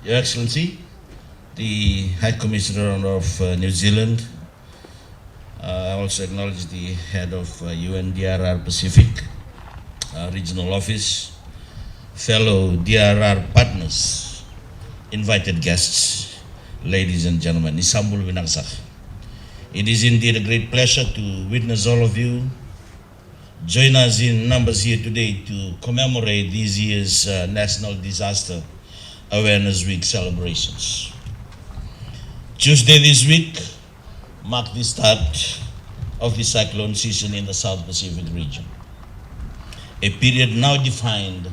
Your Excellency, the High Commissioner of New Zealand, I also acknowledge the head of UNDRR Pacific Regional Office, fellow DRR partners, invited guests, ladies and gentlemen, Isambul Winangsak. It is indeed a great pleasure to witness all of you join us in numbers here today to commemorate this year's National Disaster Awareness Week celebrations. Tuesday this week marked the start of the cyclone season in the South Pacific region, a period now defined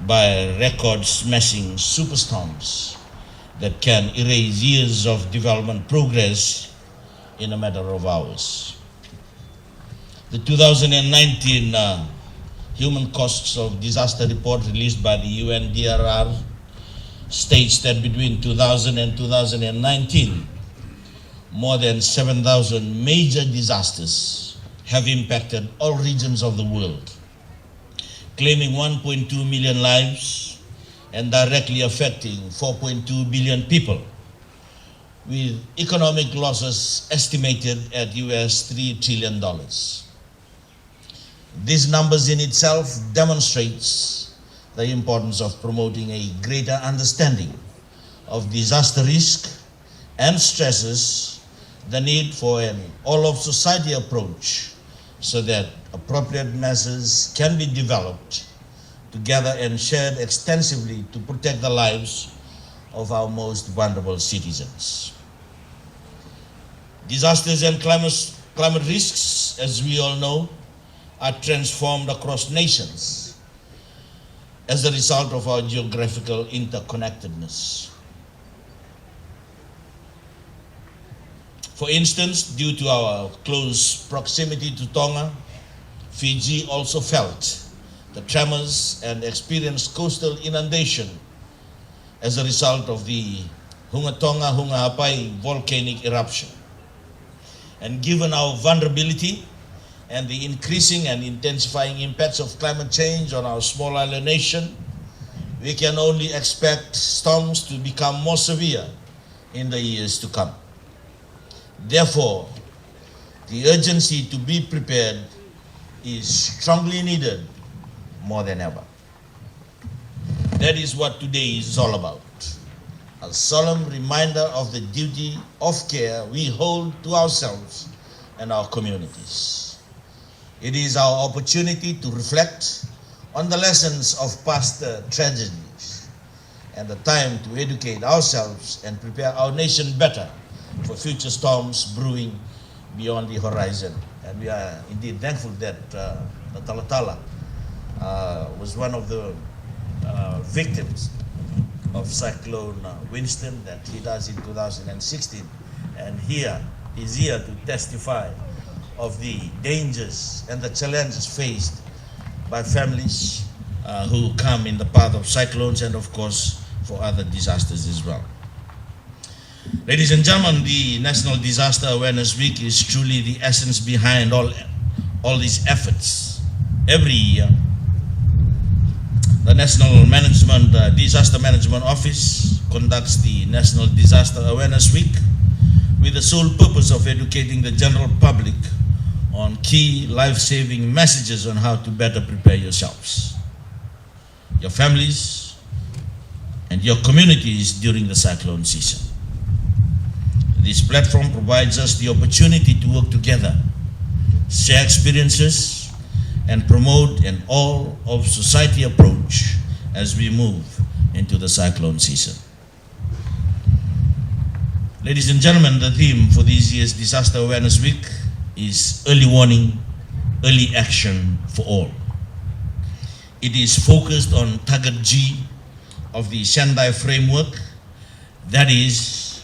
by record-smashing superstorms that can erase years of development progress in a matter of hours. The 2019 Human Costs of Disaster report released by the UNDRR states that between 2000 and 2019, more than 7,000 major disasters have impacted all regions of the world, claiming 1.2 million lives and directly affecting 4.2 billion people, with economic losses estimated at US $3 trillion. These numbers in itself demonstrates the importance of promoting a greater understanding of disaster risk and stresses, the need for an all-of-society approach so that appropriate measures can be developed together and shared extensively to protect the lives of our most vulnerable citizens. Disasters and climate risks, as we all know, are transformed across nations as a result of our geographical interconnectedness. For instance, due to our close proximity to Tonga, Fiji also felt the tremors and experienced coastal inundation as a result of the Hunga Tonga Hunga Hapai volcanic eruption. And given our vulnerability and the increasing and intensifying impacts of climate change on our small island nation, we can only expect storms to become more severe in the years to come. Therefore, the urgency to be prepared is strongly needed more than ever. That is what today is all about. A solemn reminder of the duty of care we hold to ourselves and our communities. It is our opportunity to reflect on the lessons of past tragedies and the time to educate ourselves and prepare our nation better for future storms brewing beyond the horizon. And we are indeed thankful that the Talatala was one of the victims of Cyclone Winston that hit us in 2016, and is here to testify of the dangers and the challenges faced by families who come in the path of cyclones and of course for other disasters as well. Ladies and gentlemen, the National Disaster Awareness Week is truly the essence behind all these efforts. Every year, the National Disaster Management Office conducts the National Disaster Awareness Week with the sole purpose of educating the general public on key life-saving messages on how to better prepare yourselves, your families, and your communities during the cyclone season. This platform provides us the opportunity to work together, share experiences, and promote an all-of-society approach as we move into the cyclone season. Ladies and gentlemen, the theme for this year's Disaster Awareness Week is early warning, early action for all. It is focused on Target G of the Sendai framework, that is,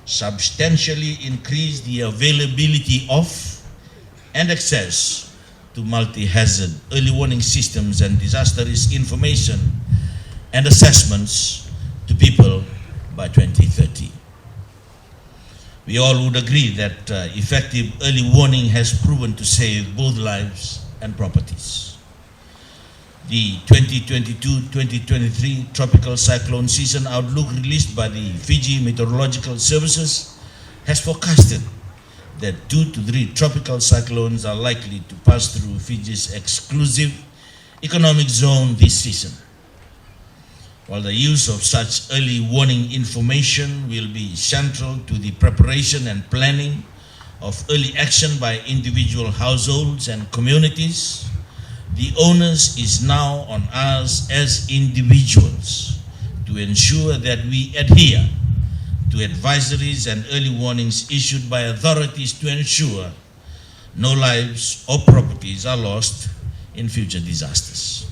substantially increase the availability of and access to multi-hazard early warning systems and disaster risk information and assessments to people by 2030. We all would agree that effective early warning has proven to save both lives and properties. The 2022-2023 tropical cyclone season outlook released by the Fiji Meteorological Services has forecasted that 2 to 3 tropical cyclones are likely to pass through Fiji's exclusive economic zone this season. While the use of such early warning information will be central to the preparation and planning of early action by individual households and communities, the onus is now on us as individuals to ensure that we adhere to advisories and early warnings issued by authorities to ensure no lives or properties are lost in future disasters.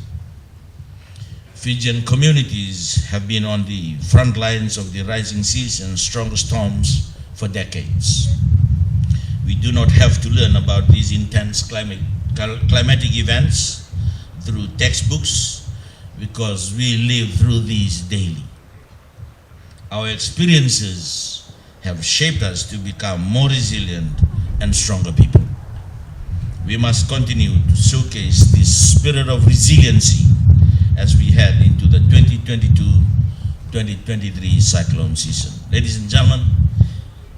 Fijian communities have been on the front lines of the rising seas and strong storms for decades. We do not have to learn about these intense climatic events through textbooks because we live through these daily. Our experiences have shaped us to become more resilient and stronger people. We must continue to showcase this spirit of resiliency as we head into the 2022-2023 cyclone season. Ladies and gentlemen,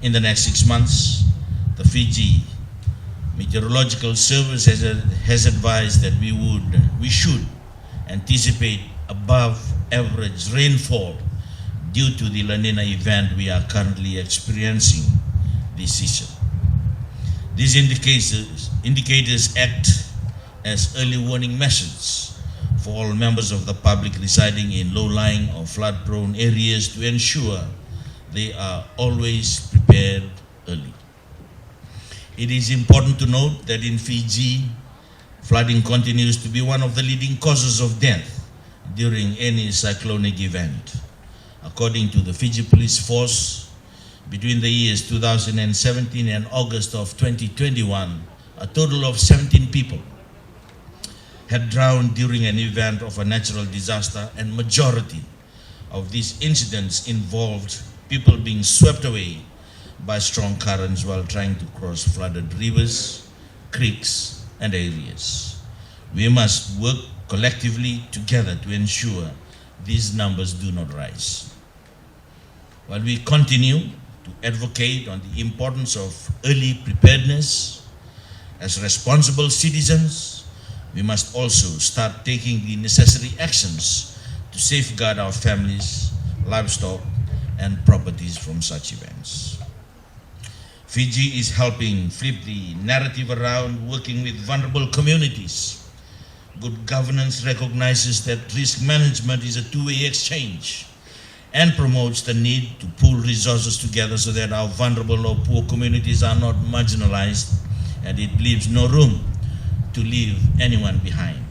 in the next 6 months, the Fiji Meteorological Service has advised that we should anticipate above average rainfall due to the La Nina event we are currently experiencing this season. These indicators act as early warning messages for all members of the public residing in low-lying or flood-prone areas to ensure they are always prepared early. It is important to note that in Fiji, flooding continues to be one of the leading causes of death during any cyclonic event. According to the Fiji Police Force, between the years 2017 and August of 2021, a total of 17 people had drowned during an event of a natural disaster, and majority of these incidents involved people being swept away by strong currents while trying to cross flooded rivers, creeks, and areas. We must work collectively together to ensure these numbers do not rise. While we continue to advocate on the importance of early preparedness, as responsible citizens, we must also start taking the necessary actions to safeguard our families, livestock, and properties from such events. Fiji is helping flip the narrative around, working with vulnerable communities. Good governance recognizes that risk management is a two-way exchange and promotes the need to pool resources together so that our vulnerable or poor communities are not marginalized, and it leaves no room to leave anyone behind.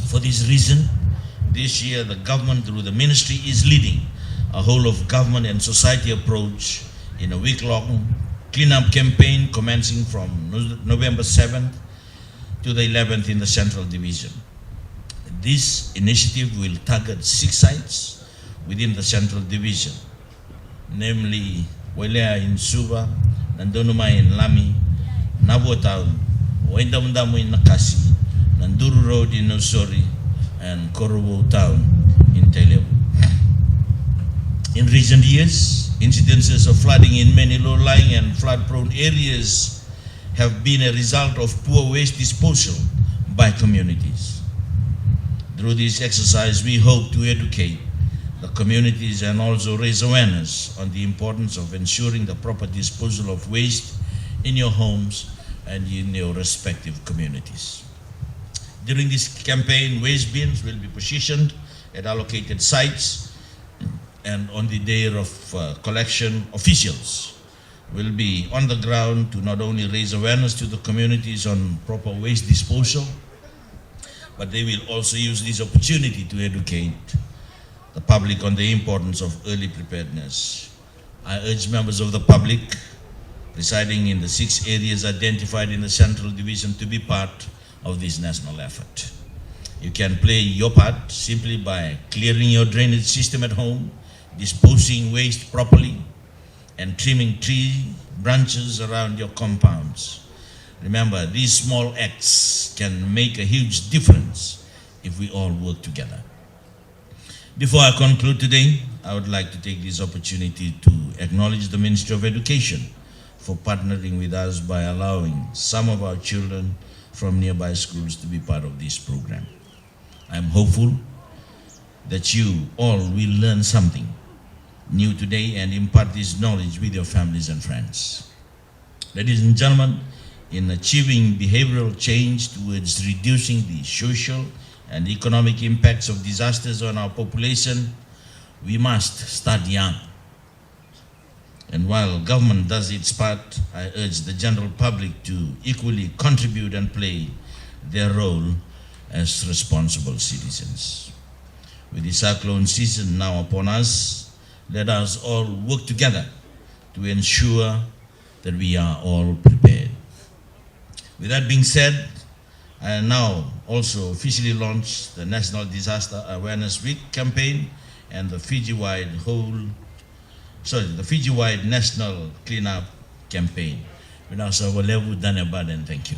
For this reason, this year the government through the ministry is leading a whole of government and society approach in a week-long cleanup campaign commencing from November 7th to the 11th in the Central Division. This initiative will target 6 sites within the Central Division, namely Wailea in Suva, Nandonuma in Lami, Nabu Town, Waindamundamu in Nakasi, Nanduru Road in Nosori, and Korobo Town in Telebu. In recent years, incidences of flooding in many low-lying and flood-prone areas have been a result of poor waste disposal by communities. Through this exercise, we hope to educate the communities and also raise awareness on the importance of ensuring the proper disposal of waste in your homes and in your respective communities. During this campaign, waste bins will be positioned at allocated sites, and on the day of collection, officials will be on the ground to not only raise awareness to the communities on proper waste disposal, but they will also use this opportunity to educate the public on the importance of early preparedness. I urge members of the public residing in the 6 areas identified in the Central Division to be part of this national effort. You can play your part simply by clearing your drainage system at home, disposing waste properly, and trimming tree branches around your compounds. Remember, these small acts can make a huge difference if we all work together. Before I conclude today, I would like to take this opportunity to acknowledge the Ministry of Education for partnering with us by allowing some of our children from nearby schools to be part of this program. I'm hopeful that you all will learn something new today and impart this knowledge with your families and friends. Ladies and gentlemen, in achieving behavioral change towards reducing the social and economic impacts of disasters on our population, we must start young. And while government does its part, I urge the general public to equally contribute and play their role as responsible citizens. With the cyclone season now upon us, let us all work together to ensure that we are all prepared. With that being said, I now also officially launch the National Disaster Awareness Week campaign and the Fiji-wide National Cleanup campaign. We now serve a level done about and thank you.